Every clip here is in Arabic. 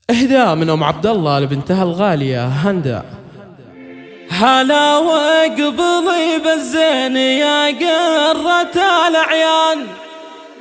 إهداء من أم عبد الله لبنتها الغالية هندا. هلا واقبلي بالزين يا قرة الأعيان،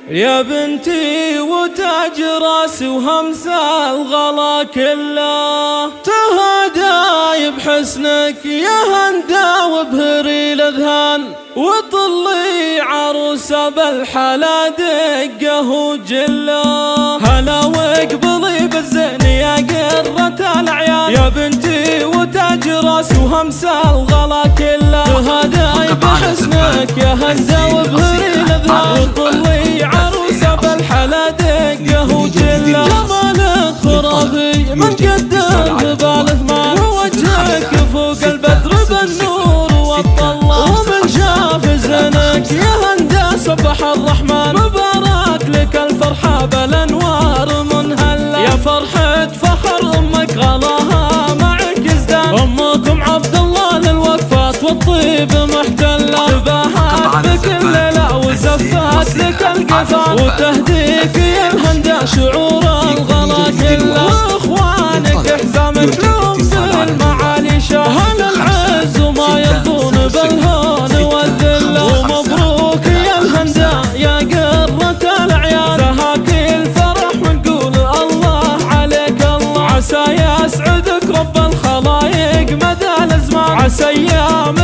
يا بنتي وتاج راسي وهمس الغلا كله، تهداي بحسنك يا هندا وبهري الاذهان، وطلي عروسة بالحلا دقه وجله. هلا واقبلي بالزين يا قرة الأعيان، يا بنتي وتاج راسي وهمس الغلا كله، تهداي بحسنك يا هندا وبهري الاذهان، وطلي عروسة بالحلا دقه وجله. جمالك خرافي من قدام جبال ثمان، ووجهك فوق البدر بالنور والطلة، ومن شاف زينك يا هندا سبح الرحمن، مبارك لك الفرحة بالانوار منهلة، يا فرحة فخر امك غلاها معك ازدان، امكم عبد الله للوقفات والطيب محتلة، تباهات بكل ليلة وزفات لك القفا، وتهديك يا الهندا شعور الغلا كله، واخوانك احزامك لهم بالمعالي شاهل العز وما يرضون بالهون والذله، ومبروك يا الهندا يا قرة الأعيان، سهاك الفرح ونقول الله عليك الله، عسى يسعدك رب الخلايق مدى الازمان، عسى ايام